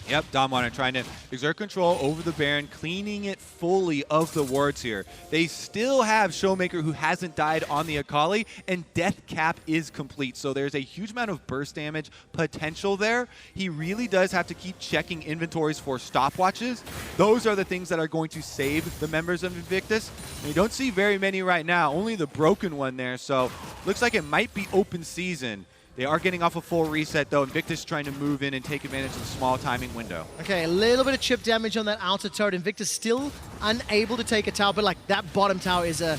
Yep, DAMWON are trying to exert control over the Baron, cleaning it fully of the wards here. They still have ShowMaker, who hasn't died on the Akali, and Death Cap is complete. So there's a huge amount of burst damage potential there. He really does have to keep checking inventories for stopwatches. Those are the things that are going to save the members of Invictus. And you don't see very many right now, only the broken one there. So looks like it might be open season. They are getting off a full reset, though. Invictus trying to move in and take advantage of the small timing window. Okay, a little bit of chip damage on that outer turret. Invictus still unable to take a tower, but like that bottom tower is a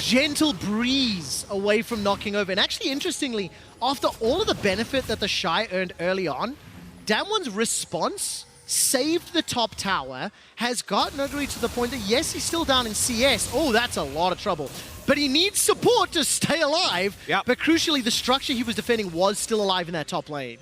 gentle breeze away from knocking over. And actually, interestingly, after all of the benefit that the Shy earned early on, DAMWON's response saved the top tower, has got Nuguri to the point that, yes, he's still down in CS. Oh, that's a lot of trouble. But he needs support to stay alive. Yep. But crucially, the structure he was defending was still alive in that top lane.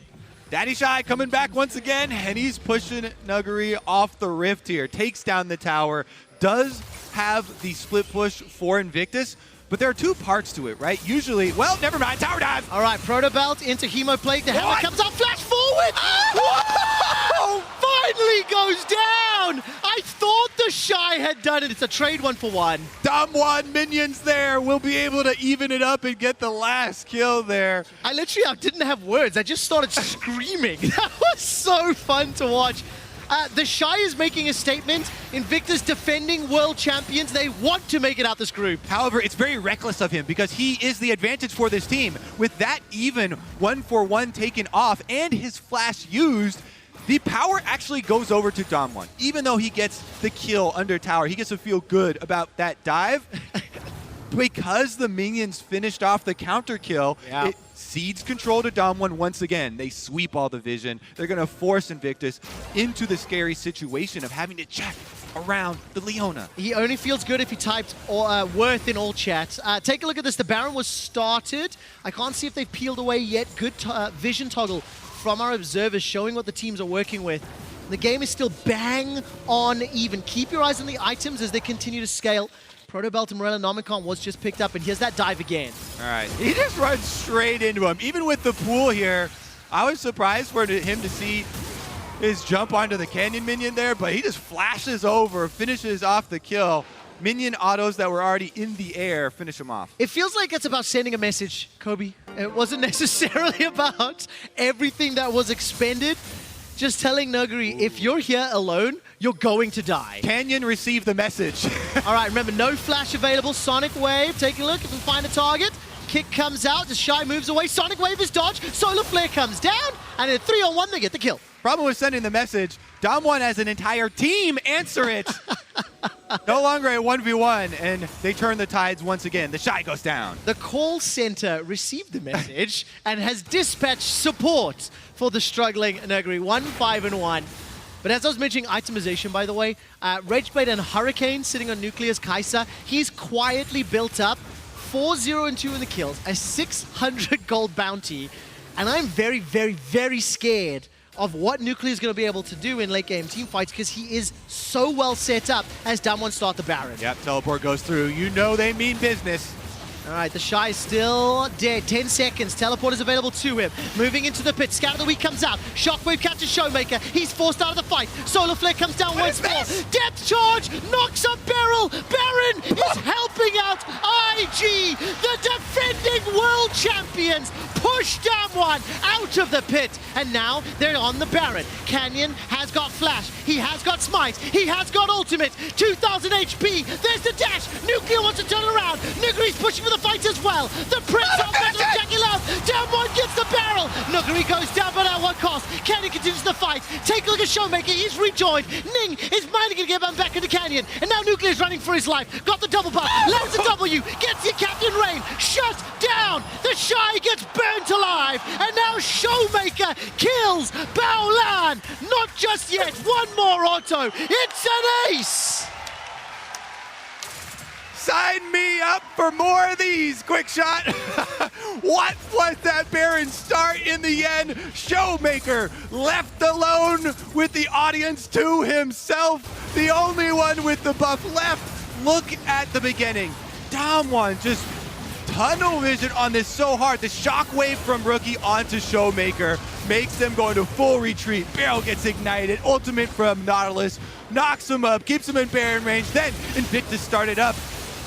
Daddy Shy coming back once again, and he's pushing Nuguri off the rift here. Takes down the tower, does have the split push for Invictus, but there are 2 parts to it, right? Usually, well, never mind, tower dive! All right, Protobelt into Hemoplague. The hammer comes out, flash forward! Oh! Finally goes down! I thought the Shy had done it. It's a trade 1-for-1. DAMWON minions there will be able to even it up and get the last kill there. I didn't have words. I just started screaming. That was so fun to watch. The Shy is making a statement. Invictus defending world champions. They want to make it out this group. However, it's very reckless of him because he is the advantage for this team. With that even 1-for-1 taken off and his flash used, the power actually goes over to DAMWON. Even though he gets the kill under tower, he gets to feel good about that dive. Because the minions finished off the counter kill, it cedes control to DAMWON once again. They sweep all the vision. They're going to force Invictus into the scary situation of having to check around the Leona. He only feels good if he typed worth in all chat. Take a look at this. The Baron was started. I can't see if they've peeled away yet. Good vision toggle from our observers showing what the teams are working with. The game is still bang on even. Keep your eyes on the items as they continue to scale. Protobelt and Morellonomicon was just picked up, and here's that dive again. All right, he just runs straight into him. Even with the pool here, I was surprised for him to see his jump onto the Canyon minion there, but he just flashes over, finishes off the kill. Minion autos that were already in the air finish him off. It feels like it's about sending a message, Kobe. It wasn't necessarily about everything that was expended. Just telling Nuguri, if you're here alone, you're going to die. Canyon received the message. All right, remember, no flash available. Sonic Wave, take a look if we find a target. Kick comes out, the Shy moves away. Sonic Wave is dodged. Solar Flare comes down, and in a 3-on-1, they get the kill. Problem with sending the message, DAMWON has an entire team answer it. No longer a 1v1, and they turn the tides once again. The Shy goes down. The call center received the message and has dispatched support for the struggling Nuguri. 1-5-1. But as I was mentioning itemization, by the way, Rageblade and Hurricane sitting on Nuclear's Kai'Sa. He's quietly built up 4-0-2 in the kills, a 600 gold bounty. And I'm very, very, very scared of what Nuclear is going to be able to do in late game team fights because he is so well set up as DAMWON start the Baron. Yep, teleport goes through. You know they mean business. All right, the Shy is still dead. 10 seconds. Teleport is available to him. Moving into the pit. Scout of the Week comes out. Shockwave catches ShowMaker. He's forced out of the fight. Solar Flare comes down once more. Depth charge knocks up BeryL. Baron is helping out IG. The defending world champions push DAMWON out of the pit. And now they're on the Baron. Canyon has got Flash. He has got Smite. He has got Ultimate. 2,000 HP. There's the dash. Nuclear wants to turn around. Nuguri's pushing for the fight as well. The Prince of JackeyLove. DAMWON gets the barrel. Nuguri goes down, but at what cost? Canyon continues the fight. Take a look at ShowMaker. He's rejoined. Ning is managing to get him back into Canyon. And now Nuclear is running for his life. Got the double buff. Lands the W. Gets the Captain Rain. Shut down. The Shy gets burnt alive. And now ShowMaker kills Baolan. Not just yet. One more auto. It's an ace. Sign me up for more of these, Quick Shot. What was that Baron start in the end? ShowMaker left alone with the audience to himself. The only one with the buff left. Look at the beginning. DAMWON just tunnel vision on this so hard. The shockwave from Rookie onto ShowMaker makes them go into full retreat. BeryL gets ignited. Ultimate from Nautilus knocks him up, keeps him in Baron range. Then Invictus started up.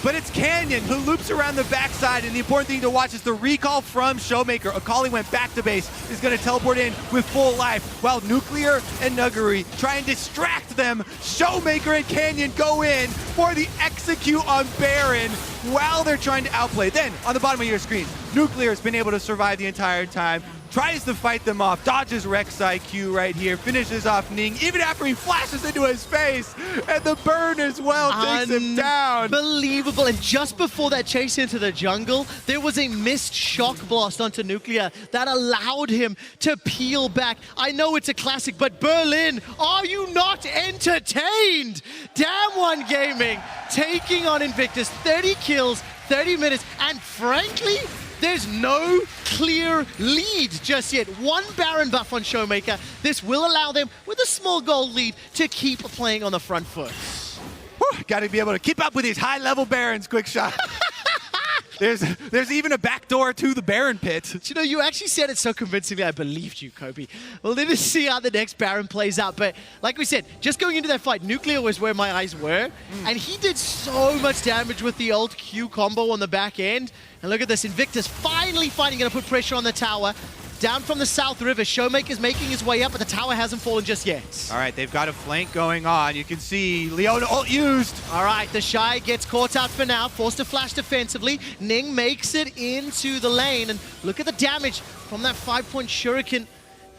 But it's Canyon who loops around the backside, and the important thing to watch is the recall from ShowMaker. Akali went back to base, is going to teleport in with full life, while Nuclear and Nuguri try and distract them. ShowMaker and Canyon go in for the execute on Baron while they're trying to outplay. Then, on the bottom of your screen, Nuclear has been able to survive the entire time, tries to fight them off, dodges Rek'Sai Q right here, finishes off Ning, even after he flashes into his face, and the burn as well takes him down. Unbelievable, and just before that chase into the jungle, there was a missed shock blast onto Nuclear that allowed him to peel back. I know it's a classic, but Berlin, are you not entertained? DAMWON Gaming taking on Invictus, 30 kills, 30 minutes, and frankly, there's no clear lead just yet. One Baron buff on ShowMaker. This will allow them, with a small gold lead, to keep playing on the front foot. Got to be able to keep up with these high-level Barons, Quick Shot. There's even a backdoor to the Baron pit. You know, you actually said it so convincingly, I believed you, Kobe. Well, let us see how the next Baron plays out. But like we said, just going into that fight, Nuclear was where my eyes were. And he did so much damage with the old Q combo on the back end. And look at this, Invictus finally fighting, going to put pressure on the tower. Down from the South River, ShowMaker's making his way up, but the tower hasn't fallen just yet. All right, they've got a flank going on. You can see Leona ult used. All right, the Shy gets caught out for now, forced to flash defensively. Ning makes it into the lane, and look at the damage from that 5-point shuriken.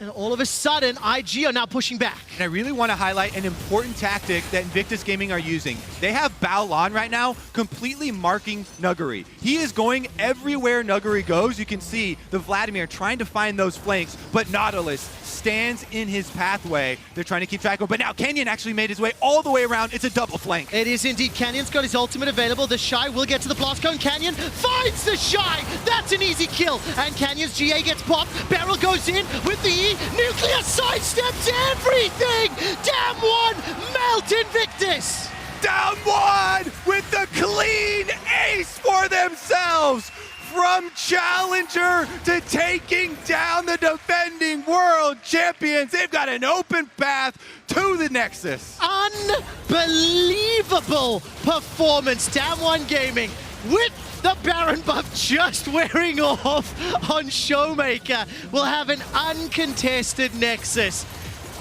And all of a sudden, IG are now pushing back. And I really want to highlight an important tactic that Invictus Gaming are using. They have Baolan right now completely marking Nuguri. He is going everywhere Nuguri goes. You can see the Vladimir trying to find those flanks, but Nautilus stands in his pathway. They're trying to keep track of him, but now Canyon actually made his way all the way around. It's a double flank. It is indeed. Canyon's got his ultimate available. The Shy will get to the blast cone. Canyon finds the Shy. That's an easy kill. And Canyon's GA gets popped. BeryL goes in with the E. Nuclear sidesteps everything. DAMWON melt Invictus. DAMWON with the clean ace for themselves. from challenger to taking down the defending world champions. They've got an open path to the Nexus. Unbelievable performance, DAMWON Gaming, with the Baron buff just wearing off on ShowMaker, will have an uncontested Nexus.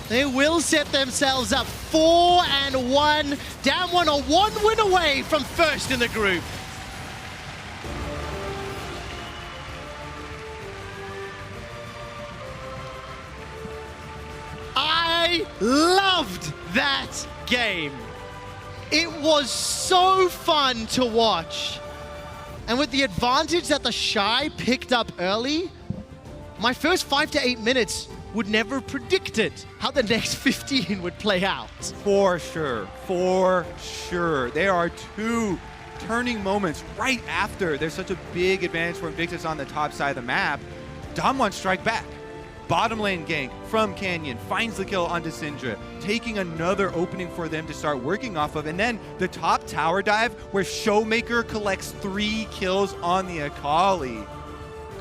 They will set themselves up 4-1. DAMWON are 1 win away from first in the group. I loved that game. It was so fun to watch. And with the advantage that the Shy picked up early, my first 5 to 8 minutes would never have predicted how the next 15 would play out. For sure, for sure. There are 2 turning moments right after there's such a big advantage for Invictus on the top side of the map. DAMWON strike back. Bottom lane gank from Canyon, finds the kill onto Syndra, taking another opening for them to start working off of. And then the top tower dive where ShowMaker collects 3 kills on the Akali.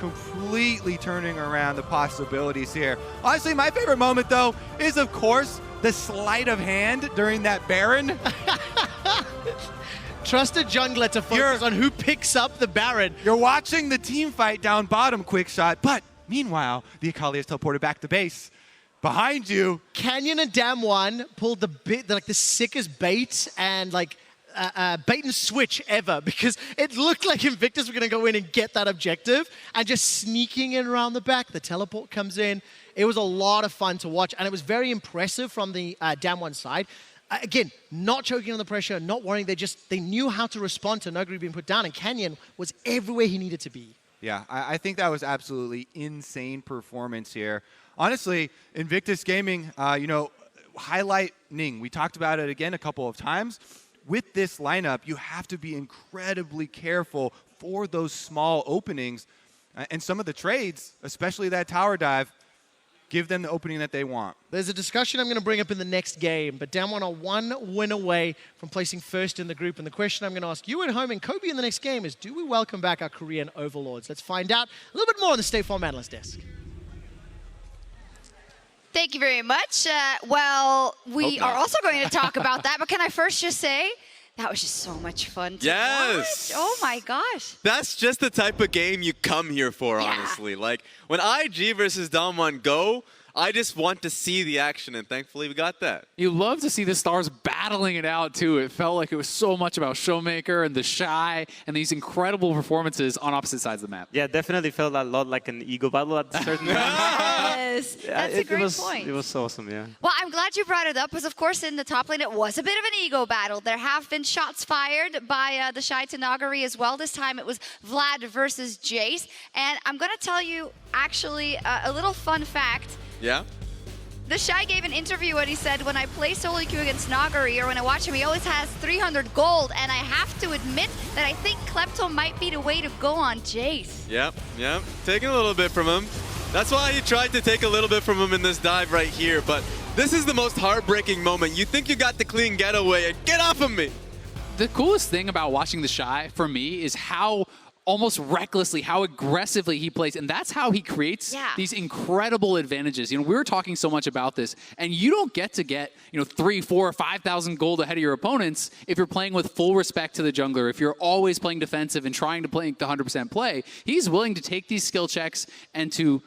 Completely turning around the possibilities here. Honestly, my favorite moment though is of course the sleight of hand during that Baron. Trust a jungler to focus on who picks up the Baron. You're watching the team fight down bottom, quick shot, but meanwhile, the Akali is teleported back to base. Behind you, Canyon and DAMWON pulled the sickest bait and bait and switch ever, because it looked like Invictus were going to go in and get that objective, and just sneaking in around the back, the teleport comes in. It was a lot of fun to watch, and it was very impressive from the DAMWON side. Again, not choking on the pressure, not worrying. They knew how to respond to Nuguri being put down, and Canyon was everywhere he needed to be. Yeah, I think that was absolutely insane performance here. Honestly, Invictus Gaming, highlight Ning. We talked about it again a couple of times. With this lineup, you have to be incredibly careful for those small openings. And some of the trades, especially that tower dive, give them the opening that they want. There's a discussion I'm going to bring up in the next game, but DAMWON are 1 win away from placing first in the group. And the question I'm going to ask you at home and Kobe in the next game is, do we welcome back our Korean overlords? Let's find out a little bit more on the State Farm Analyst Desk. Thank you very much. Well, we are also going to talk about that, but can I first just say, that was just so much fun to watch. Oh my gosh. That's just the type of game you come here for, honestly. Like, when IG versus DAMWON go, I just want to see the action, and thankfully we got that. You love to see the stars battling it out, too. It felt like it was so much about ShowMaker and the Shy and these incredible performances on opposite sides of the map. Yeah, definitely felt a lot like an ego battle at certain times. Yes, that's a great point. It was awesome, yeah. Well, I'm glad you brought it up, because of course in the top lane it was a bit of an ego battle. There have been shots fired by the Shy to Nuguri as well. This time it was Vlad versus Jayce. And I'm going to tell you actually a little fun fact. Yeah? The Shy gave an interview and he said, when I play solo queue against Nuguri, or when I watch him, he always has 300 gold, and I have to admit that I think Klepto might be the way to go on Jayce. Yep. Taking a little bit from him. That's why he tried to take a little bit from him in this dive right here, but this is the most heartbreaking moment. You think you got the clean getaway, and get off of me! The coolest thing about watching the Shy, for me, is how almost recklessly, how aggressively he plays. And that's how he creates these incredible advantages. We were talking so much about this, and you don't get to get, 3, 4, 5,000 gold ahead of your opponents if you're playing with full respect to the jungler, if you're always playing defensive and trying to play the 100% play. He's willing to take these skill checks and to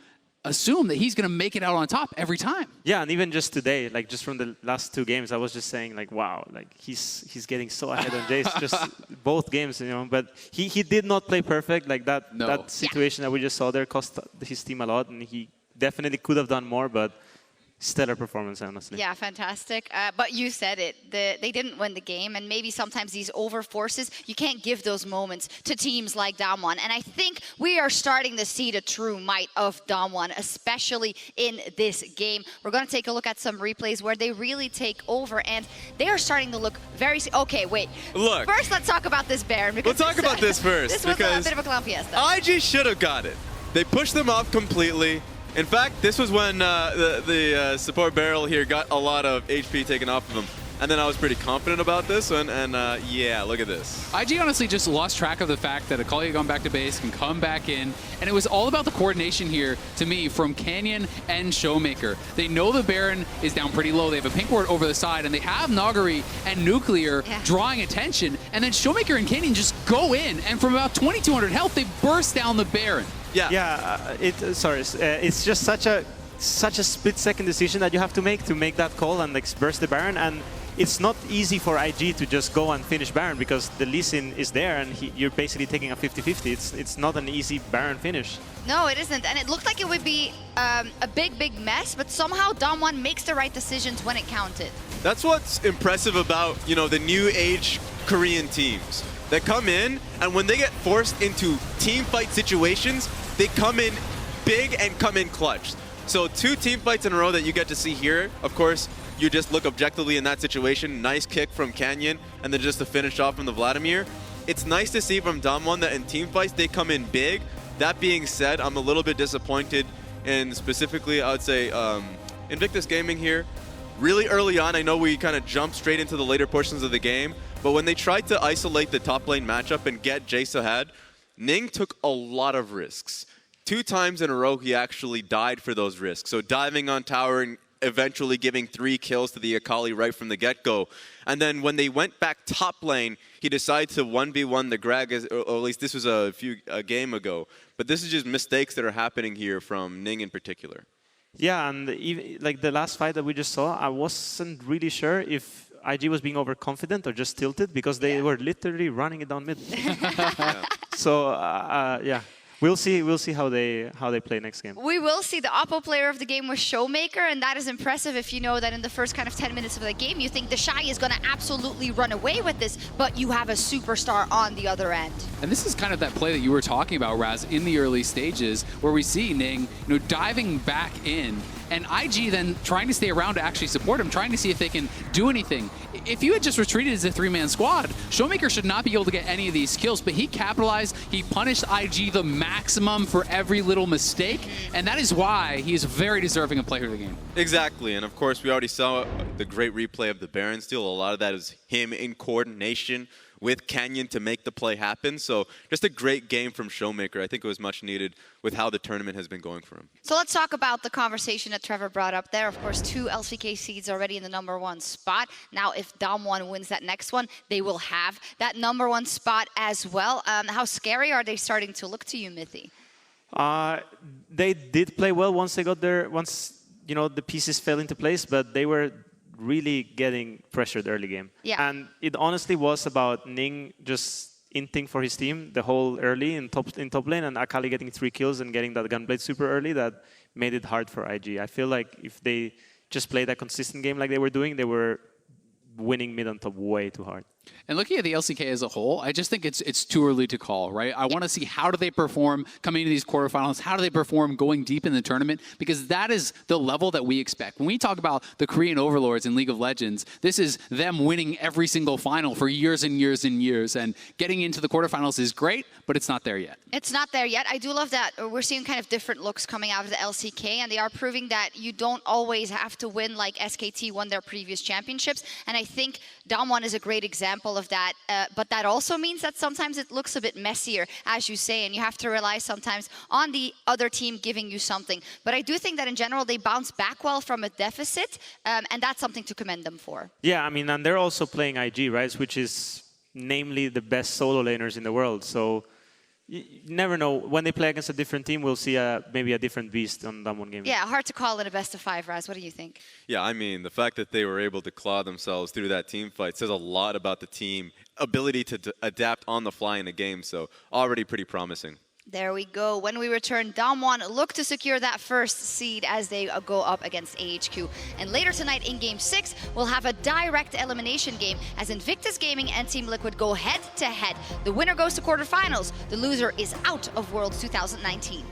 assume that he's going to make it out on top every time. Yeah, and even just today, like just from the last 2 games, I was just saying like, wow, like he's getting so ahead on Jayce, just both games, but he did not play perfect. Like that situation that we just saw there cost his team a lot, and he definitely could have done more, but stellar performance, honestly. Yeah, fantastic. But you said it. They didn't win the game, and maybe sometimes these overforces, you can't give those moments to teams like DAMWON. And I think we are starting to see the true might of DAMWON, especially in this game. We're going to take a look at some replays where they really take over, and they are starting to look very... Okay, wait. Look. First, let's talk about this Baron. We'll talk about this first. This was a bit of a clown fiesta. IG should have got it. They pushed them off completely. In fact, this was when the support BeryL here got a lot of HP taken off of him. And then I was pretty confident about this one, and yeah, look at this. IG honestly just lost track of the fact that Akali had gone back to base, can come back in, and it was all about the coordination here, to me, from Canyon and ShowMaker. They know the Baron is down pretty low, they have a pink ward over the side, and they have Nuguri and Nuclear drawing attention, and then ShowMaker and Canyon just go in, and from about 2200 health, they burst down the Baron. Yeah, it's just such a split-second decision that you have to make that call and like burst the Baron, and it's not easy for IG to just go and finish Baron because the Lee Sin is there and you're basically taking a 50-50. It's not an easy Baron finish. No, it isn't, and it looked like it would be a big mess, but somehow DAMWON makes the right decisions when it counted. That's what's impressive about, you know, the new age Korean teams. They come in, and when they get forced into team fight situations, they come in big and come in clutch. So 2 team fights in a row that you get to see here. Of course, you just look objectively in that situation. Nice kick from Canyon, and then just to finish off from the Vladimir. It's nice to see from DAMWON that in team fights, they come in big. That being said, I'm a little bit disappointed in specifically, I would say, Invictus Gaming here. Really early on, I know we kind of jumped straight into the later portions of the game, but when they tried to isolate the top lane matchup and get Jayce ahead, Ning took a lot of risks. 2 times in a row, he actually died for those risks. So diving on tower and eventually giving 3 kills to the Akali right from the get-go. And then when they went back top lane, he decided to 1v1 the Greg, or at least this was a game ago. But this is just mistakes that are happening here from Ning in particular. Yeah, and even, like the last fight that we just saw, I wasn't really sure if IG was being overconfident or just tilted because they were literally running it down mid. So yeah. We'll see how they play next game. We will see. The Oppo player of the game was ShowMaker, and that is impressive if you know that in the first kind of 10 minutes of the game, you think the Shy is going to absolutely run away with this, but you have a superstar on the other end. And this is kind of that play that you were talking about, Raz, in the early stages, where we see Ning, diving back in, and IG then trying to stay around to actually support him, trying to see if they can do anything. If you had just retreated as a 3-man squad, ShowMaker should not be able to get any of these kills, but he capitalized, he punished IG the maximum for every little mistake, and that is why he is very deserving of player of the game. Exactly, and of course we already saw the great replay of the Baron steal. A lot of that is him in coordination with Canyon to make the play happen. So just a great game from ShowMaker. I think it was much needed with how the tournament has been going for him. So let's talk about the conversation that Trevor brought up there. Of course, 2 LCK seeds already in the #1 spot. Now, if DAMWON wins that next one, they will have that #1 spot as well. How scary are they starting to look to you, Mythy? They did play well once they got there, once the pieces fell into place, but they were really getting pressured early game. Yeah. And it honestly was about Ning just inting for his team the whole early in top lane, and Akali getting 3 kills and getting that gunblade super early that made it hard for IG. I feel like if they just played a consistent game like they were doing, they were winning mid on top way too hard. And looking at the LCK as a whole, I just think it's too early to call, right? I want to see how do they perform coming into these quarterfinals, how do they perform going deep in the tournament, because that is the level that we expect. When we talk about the Korean overlords in League of Legends, this is them winning every single final for years and years and years, and getting into the quarterfinals is great, but it's not there yet. It's not there yet. I do love that we're seeing kind of different looks coming out of the LCK, and they are proving that you don't always have to win like SKT won their previous championships, and I think DAMWON is a great example of that, but that also means that sometimes it looks a bit messier, as you say, and you have to rely sometimes on the other team giving you something. But I do think that in general they bounce back well from a deficit, and that's something to commend them for. Yeah, I mean, and they're also playing IG, right, which is namely the best solo laners in the world. So you never know. When they play against a different team, we'll see maybe a different beast on DAMWON game. Yeah, hard to call it a best of 5, Raz. What do you think? Yeah, I mean, the fact that they were able to claw themselves through that team fight says a lot about the team ability to adapt on the fly in a game. So already pretty promising. There we go. When we return, DAMWON look to secure that first seed as they go up against AHQ. And later tonight in Game 6, we'll have a direct elimination game as Invictus Gaming and Team Liquid go head-to-head. The winner goes to quarterfinals. The loser is out of Worlds 2019.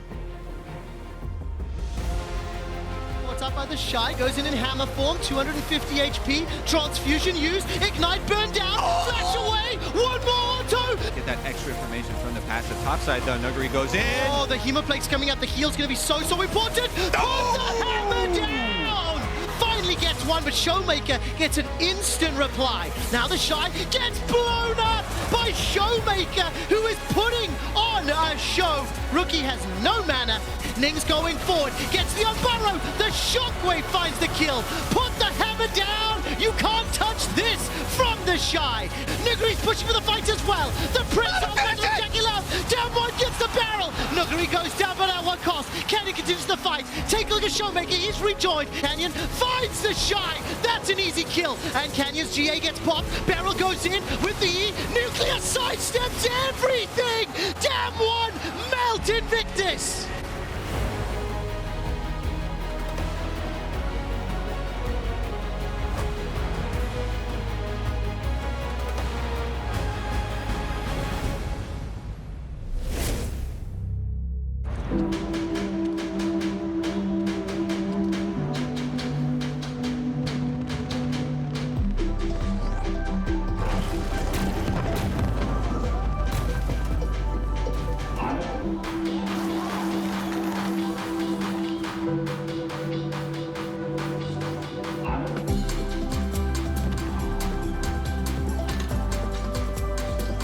Up by the Shy, goes in hammer form, 250 HP, transfusion used, ignite, burn down, flash away, one more auto! Get that extra information from the passive top side though. Nuguri goes in. Oh, the hemoplate's coming out, the heal's gonna be so important! Put the hammer down! Finally finally gets one, but ShowMaker gets an instant reply. Now the Shy gets blown up by ShowMaker, who is putting on a show. Rookie has no mana. Ning's going forward, gets the unburrow. The Shockwave finds the kill. Put the hammer down. You can't touch this from the Shy. Nuguri's pushing for the fight as well. The Prince on battle of JackeyLove. DWG gets the barrel. Nuguri goes down, but at what cost? Canyon continues the fight. Take a look at ShowMaker. He's rejoined. Canyon finds the Shy. That's an easy kill. And Canyon's GA gets popped. BeryL goes in with the E. Nuclear sidesteps everything. DAMWON melt Invictus.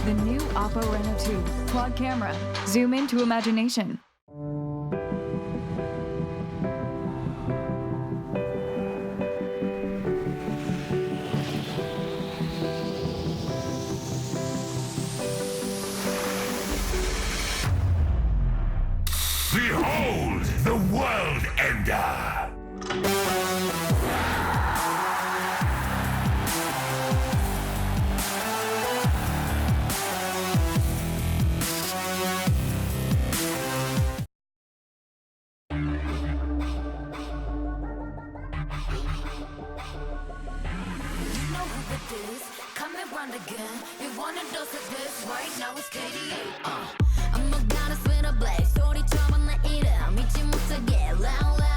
The new Oppo Reno 2 quad camera. Zoom into imagination. Behold the world ender! Coming round again. You wanna dose of this right now? It's KDA. I'm a goddess with a blaze. 소리처럼 나 이름 잊지 못하게 loud.